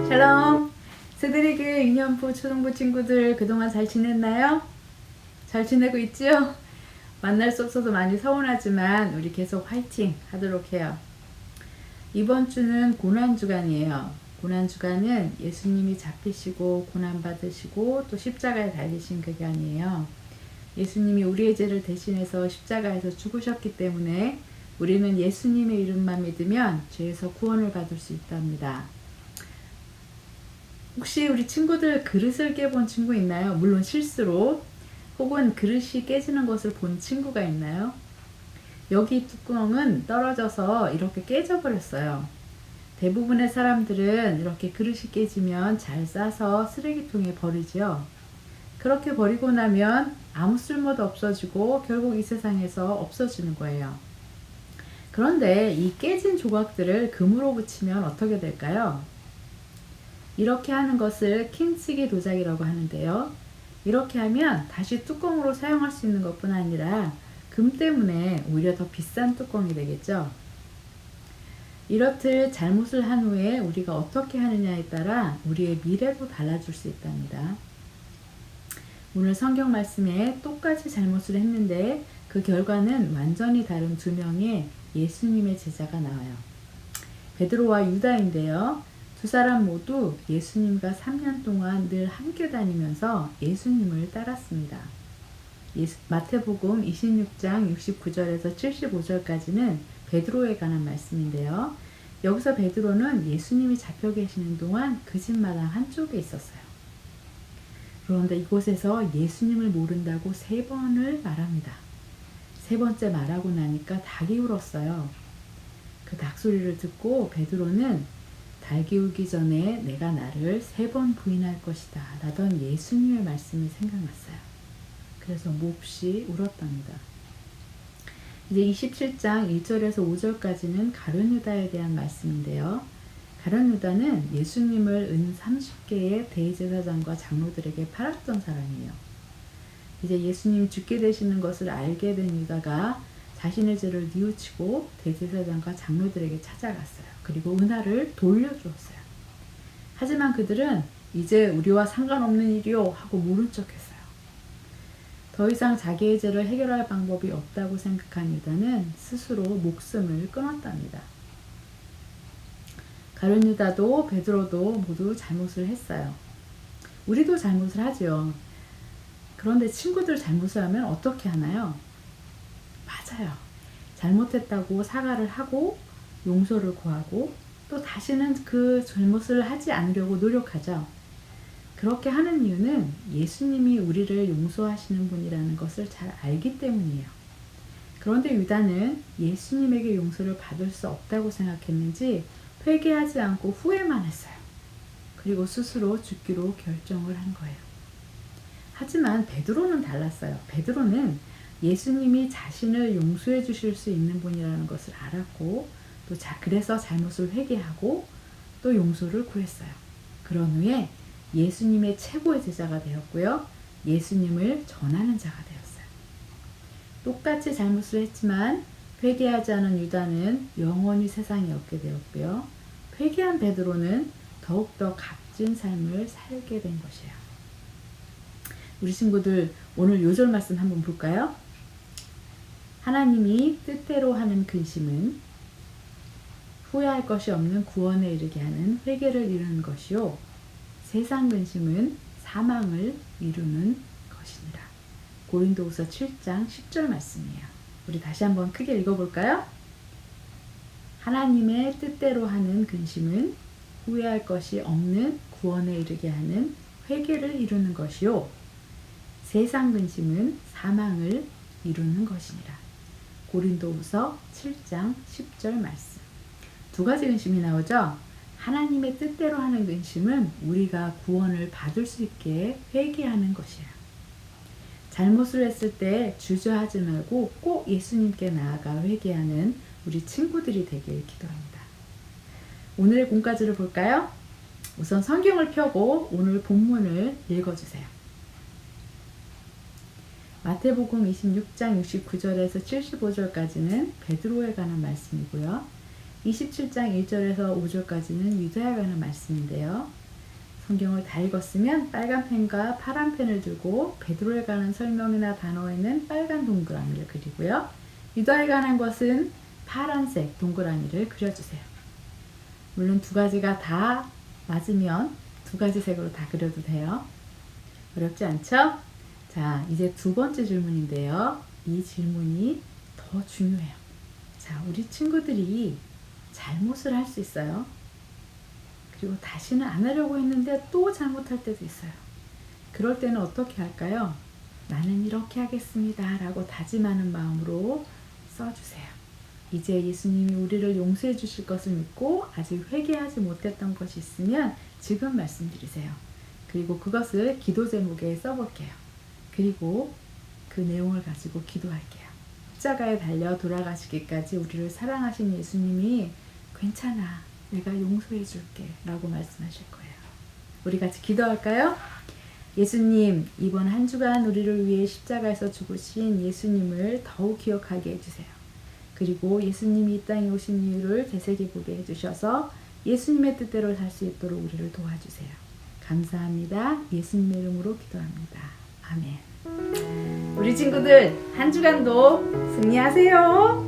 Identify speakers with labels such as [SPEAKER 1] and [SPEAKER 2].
[SPEAKER 1] 샬롬! 스드리그 유년부 초등부 친구들 그동안 잘 지냈나요? 잘 지내고 있지요? 만날 수 없어서 많이 서운하지만 우리 계속 화이팅 하도록 해요. 이번 주는 고난주간이에요. 고난주간은 예수님이 잡히시고 고난받으시고 또 십자가에 달리신 그간이에요. 예수님이 우리의 죄를 대신해서 십자가에서 죽으셨기 때문에 우리는 예수님의 이름만 믿으면 죄에서 구원을 받을 수 있답니다. 혹시 우리 친구들 그릇을 깨본 친구 있나요? 물론 실수로. 혹은 그릇이 깨지는 것을 본 친구가 있나요? 여기 뚜껑은 떨어져서 이렇게 깨져버렸어요. 대부분의 사람들은 이렇게 그릇이 깨지면 잘 싸서 쓰레기통에 버리죠. 그렇게 버리고 나면 아무 쓸모도 없어지고 결국 이 세상에서 없어지는 거예요. 그런데 이 깨진 조각들을 금으로 붙이면 어떻게 될까요? 이렇게 하는 것을 킹치기 도자기라고 하는데요. 이렇게 하면 다시 뚜껑으로 사용할 수 있는 것뿐 아니라 금 때문에 오히려 더 비싼 뚜껑이 되겠죠. 이렇듯 잘못을 한 후에 우리가 어떻게 하느냐에 따라 우리의 미래도 달라질 수 있답니다. 오늘 성경 말씀에 똑같이 잘못을 했는데 그 결과는 완전히 다른 두 명의 예수님의 제자가 나와요. 베드로와 유다인데요. 두 사람 모두 예수님과 3년 동안 늘 함께 다니면서 예수님을 따랐습니다. 마태복음 26장 69절에서 75절까지는 베드로에 관한 말씀인데요. 여기서 베드로는 예수님이 잡혀 계시는 동안 그 집마당 한쪽에 있었어요. 그런데 이곳에서 예수님을 모른다고 3번을 말합니다. 3번째 말하고 나니까 닭이 울었어요. 그 닭소리를 듣고 베드로는 닭이 울기 전에 내가 나를 3번 부인할 것이다 라던 예수님의 말씀이 생각났어요. 그래서 몹시 울었답니다. 이제 27장 1절에서 5절까지는 가룟 유다에 대한 말씀인데요. 가룟 유다는 예수님을 은 30개의 대제사장과 장로들에게 팔았던 사람이에요. 이제 예수님이 죽게 되시는 것을 알게 된 유다가 자신의 죄를 뉘우치고 대제사장과 장로들에게 찾아갔어요. 그리고 은화를 돌려주었어요. 하지만 그들은 이제 우리와 상관없는 일이요 하고 모른 척했어요. 더 이상 자기의 죄를 해결할 방법이 없다고 생각한 유다는 스스로 목숨을 끊었답니다. 가룟 유다도 베드로도 모두 잘못을 했어요. 우리도 잘못을 하죠. 그런데 친구들 잘못을 하면 어떻게 하나요? 맞아요. 잘못했다고 사과를 하고 용서를 구하고 또 다시는 그 잘못을 하지 않으려고 노력하죠. 그렇게 하는 이유는 예수님이 우리를 용서하시는 분이라는 것을 잘 알기 때문이에요. 그런데 유다는 예수님에게 용서를 받을 수 없다고 생각했는지 회개하지 않고 후회만 했어요. 그리고 스스로 죽기로 결정을 한 거예요. 하지만 베드로는 달랐어요. 베드로는 예수님이 자신을 용서해 주실 수 있는 분이라는 것을 알았고 또 그래서 잘못을 회개하고 또 용서를 구했어요. 그런 후에 예수님의 최고의 제자가 되었고요. 예수님을 전하는 자가 되었어요. 똑같이 잘못을 했지만 회개하지 않은 유다는 영원히 세상에 없게 되었고요. 회개한 베드로는 더욱더 값진 삶을 살게 된 것이에요. 우리 친구들 오늘 요절 말씀 한번 볼까요? 하나님이 뜻대로 하는 근심은 후회할 것이 없는 구원에 이르게 하는 회개를 이루는 것이요 세상 근심은 사망을 이루는 것이니라. 고린도후서 7장 10절 말씀이에요. 우리 다시 한번 크게 읽어볼까요? 하나님의 뜻대로 하는 근심은 후회할 것이 없는 구원에 이르게 하는 회개를 이루는 것이요 세상 근심은 사망을 이루는 것이니라. 고린도후서 7장 10절 말씀. 두 가지 근심이 나오죠. 하나님의 뜻대로 하는 근심은 우리가 구원을 받을 수 있게 회개하는 것이에요. 잘못을 했을 때 주저하지 말고 꼭 예수님께 나아가 회개하는 우리 친구들이 되길 기도합니다. 오늘의 공과지를 볼까요? 우선 성경을 펴고 오늘 본문을 읽어주세요. 마태복음 26장 69절에서 75절까지는 베드로에 관한 말씀이고요. 27장 1절에서 5절까지는 유다에 관한 말씀인데요. 성경을 다 읽었으면 빨간 펜과 파란 펜을 들고 베드로에 관한 설명이나 단어에는 빨간 동그라미를 그리고요. 유다에 관한 것은 파란색 동그라미를 그려주세요. 물론 두 가지가 다 맞으면 두 가지 색으로 다 그려도 돼요. 어렵지 않죠? 자, 이제 두 번째 질문인데요. 이 질문이 더 중요해요. 자, 우리 친구들이 잘못을 할 수 있어요. 그리고 다시는 안 하려고 했는데 또 잘못할 때도 있어요. 그럴 때는 어떻게 할까요? 나는 이렇게 하겠습니다 라고 다짐하는 마음으로 써주세요. 이제 예수님이 우리를 용서해 주실 것을 믿고 아직 회개하지 못했던 것이 있으면 지금 말씀드리세요. 그리고 그것을 기도 제목에 써볼게요. 그리고 그 내용을 가지고 기도할게요. 십자가에 달려 돌아가시기까지 우리를 사랑하신 예수님이 괜찮아, 내가 용서해 줄게 라고 말씀하실 거예요. 우리 같이 기도할까요? 예수님, 이번 한 주간 우리를 위해 십자가에서 죽으신 예수님을 더욱 기억하게 해주세요. 그리고 예수님이 이 땅에 오신 이유를 되새겨보게 해주셔서 예수님의 뜻대로 살 수 있도록 우리를 도와주세요. 감사합니다. 예수님의 이름으로 기도합니다. 아멘. 우리 친구들 한 주간도 승리하세요.